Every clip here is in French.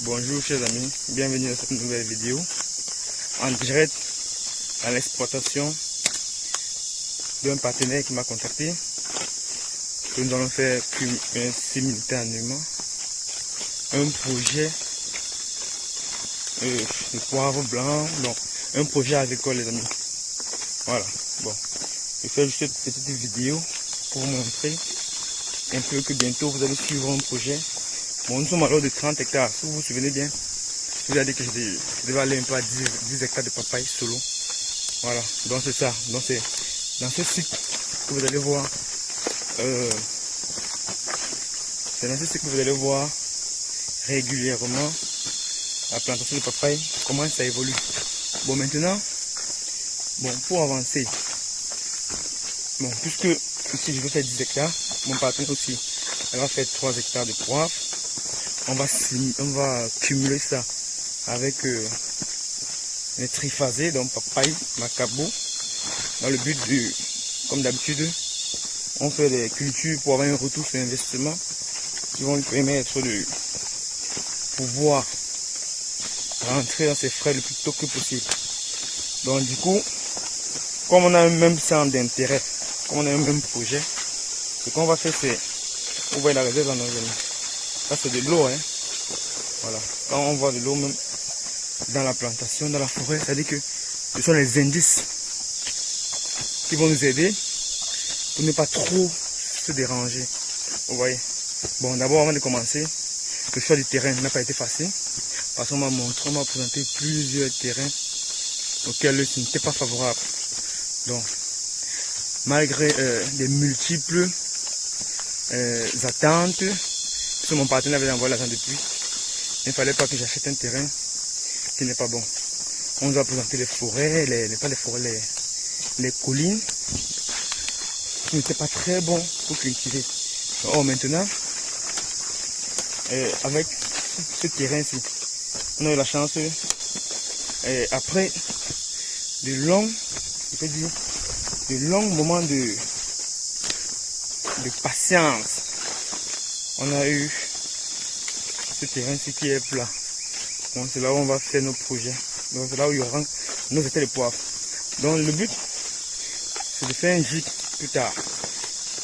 Bonjour chers amis, bienvenue dans cette nouvelle vidéo en direct à l'exploitation d'un partenaire qui m'a contacté. Que nous allons faire simultanément un projet de poivre blanc, donc un projet agricole les amis. Voilà, bon, je fais juste cette petite vidéo pour vous montrer un peu que bientôt vous allez suivre un projet. Bon, nous sommes alors de 30 hectares, si vous vous souvenez bien, je vous ai dit que je devais aller un peu à 10 hectares de papaye solo. Voilà, donc c'est ça, donc c'est dans ce cycle que vous allez voir, c'est dans ce cycle que vous allez voir régulièrement la plantation de papaye, comment ça évolue. Bon, maintenant, bon, pour avancer, bon, puisque ici je vais faire 10 hectares, mon partenaire aussi, elle va faire 3 hectares de poivre. On va cumuler ça avec les triphasés, donc papaye, macabo, dans le but de, comme d'habitude, on fait des cultures pour avoir un retour sur investissement qui vont lui permettre de pouvoir rentrer dans ses frais le plus tôt que possible. Donc du coup, comme on a un même centre d'intérêt, comme on a un même projet, ce qu'on va faire c'est, vous voyez la réserve dans nos amis. Ça c'est de l'eau, hein. Voilà. Quand on voit de l'eau même dans la plantation, dans la forêt, ça dit que ce sont les indices qui vont nous aider pour ne pas trop se déranger. Vous voyez. Bon, d'abord avant de commencer, le choix du terrain n'a pas été facile parce qu'on m'a montré, on m'a présenté plusieurs terrains auxquels ce n'était pas favorable. Donc, malgré des multiples attentes, parce que mon partenaire avait envoyé l'argent depuis, il ne fallait pas que j'achète un terrain qui n'est pas bon. On nous a présenté les forêts, les collines, qui n'étaient pas très bons pour cultiver. Or maintenant, avec ce terrain-ci, on a eu la chance, après de longs moments de patience, on a eu ce terrain-ci qui est plat. Donc c'est là où on va faire nos projets. Donc c'est là où il y aura nos états de poivre. Donc le but, c'est de faire un gîte plus tard.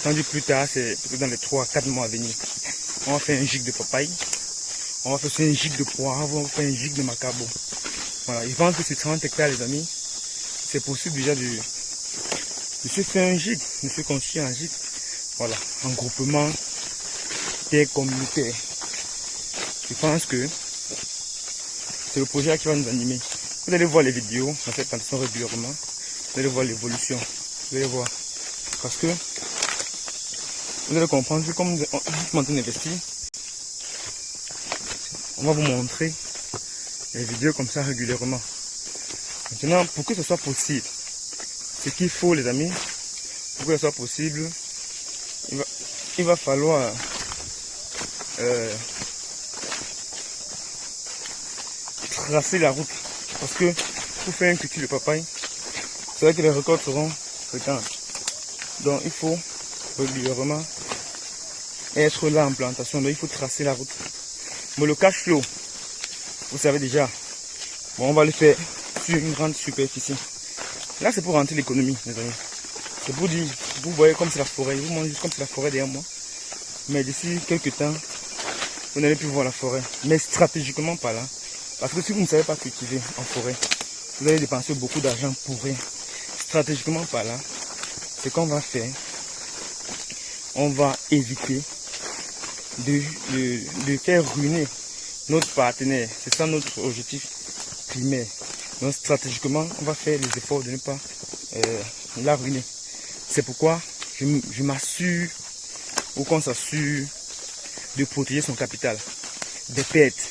Quand je dis plus tard, c'est peut-être dans les 3-4 mois à venir. On va faire un gîte de papaye. On va faire un gîte de poivre. On va faire un gîte de macabo. Voilà, ils vendent que sur 30 hectares les amis. C'est possible déjà de se faire un gîte, de se construire un gîte. Voilà, en groupement communautaire. Je pense que c'est le projet qui va nous animer. Vous allez voir les vidéos dans cette plantation régulièrement. Vous allez voir l'évolution. Vous allez voir. Parce que vous allez comprendre que comme on est en train d'investir, on va vous montrer les vidéos comme ça régulièrement. Maintenant, pour que ce soit possible, ce qu'il faut les amis, pour que ce soit possible, il va falloir tracer la route, parce que pour faire un culture de papaye, c'est vrai que les récoltes seront fréquentes, donc il faut régulièrement être là en plantation, donc il faut tracer la route. Mais le cash flow, vous savez déjà, bon, on va le faire sur une grande superficie. Là c'est pour rentrer l'économie les amis, c'est pour dire, vous voyez comme c'est la forêt, vous mangez comme c'est la forêt derrière moi, mais d'ici quelques temps vous n'allez plus voir la forêt, mais stratégiquement pas là. Parce que si vous ne savez pas cultiver en forêt, vous allez dépenser beaucoup d'argent pour rien. Stratégiquement par là, ce qu'on va faire, on va éviter de faire ruiner notre partenaire. C'est ça notre objectif primaire. Donc stratégiquement, on va faire les efforts de ne pas la ruiner. C'est pourquoi je m'assure, ou qu'on s'assure, de protéger son capital des pertes.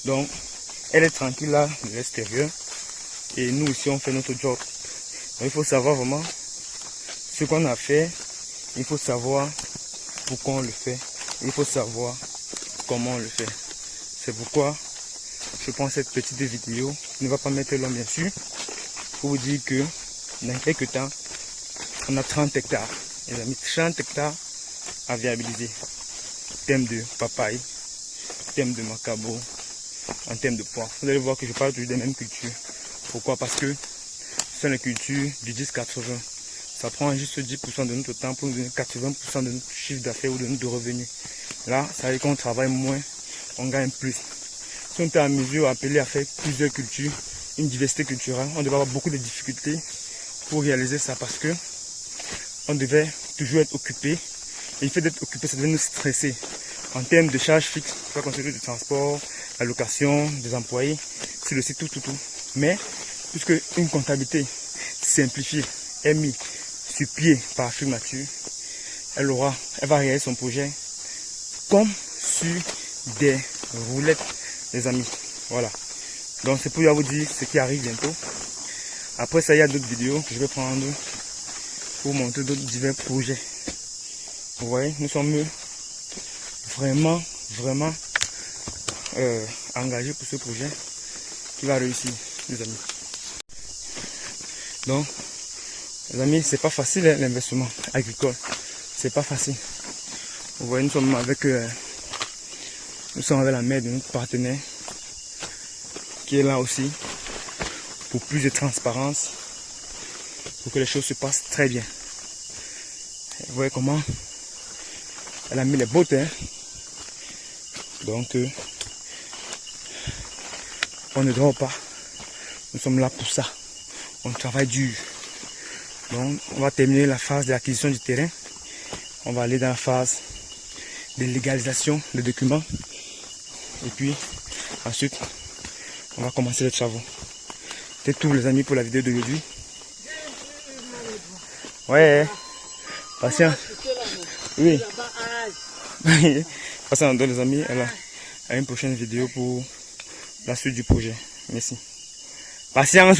Donc, elle est tranquille là de l'extérieur et nous ici on fait notre job. Donc, il faut savoir vraiment ce qu'on a fait, il faut savoir pourquoi on le fait, il faut savoir comment on le fait. C'est pourquoi je prends cette petite vidéo, je ne vais pas mettre long bien sûr, pour vous dire que dans quelques temps, on a 30 hectares. Et on a mis 30 hectares à viabiliser. Thème de papaye, thème de macabo, en termes de poids. Vous allez voir que je parle toujours des mêmes cultures. Pourquoi? Parce que ce sont les cultures du 10-80. Ça prend juste 10% de notre temps pour nous donner 80% de notre chiffre d'affaires ou de notre revenu. Là, ça veut dire qu'on travaille moins, on gagne plus. Si on était à mesure appelé à faire plusieurs cultures, une diversité culturelle, on devait avoir beaucoup de difficultés pour réaliser ça parce que on devait toujours être occupé. Et le fait d'être occupé, ça devait nous stresser. En termes de charges fixes, ça considère du transport, la location, des employés, c'est le site, tout. Mais, puisque une comptabilité simplifiée est mise sur pied par Afrique Nature, elle va réaliser son projet comme sur des roulettes, les amis. Voilà. Donc c'est pour vous dire ce qui arrive bientôt. Après ça, il y a d'autres vidéos que je vais prendre pour montrer d'autres divers projets. Vous voyez, nous sommes vraiment engagés pour ce projet qui va réussir, les amis. Donc, les amis, c'est pas facile l'investissement agricole. C'est pas facile. Vous voyez, nous sommes avec la mère de notre partenaire qui est là aussi pour plus de transparence, pour que les choses se passent très bien. Vous voyez comment elle a mis les bottes, hein? Donc on ne dort pas. Nous sommes là pour ça. On travaille dur. Donc on va terminer la phase de l'acquisition du terrain. On va aller dans la phase de légalisation des documents. Et puis ensuite on va commencer les travaux. C'est tout, les amis, pour la vidéo d'aujourd'hui. Ouais, patient. Oui. Patience, les amis, à une prochaine vidéo pour la suite du projet. Merci. Patience.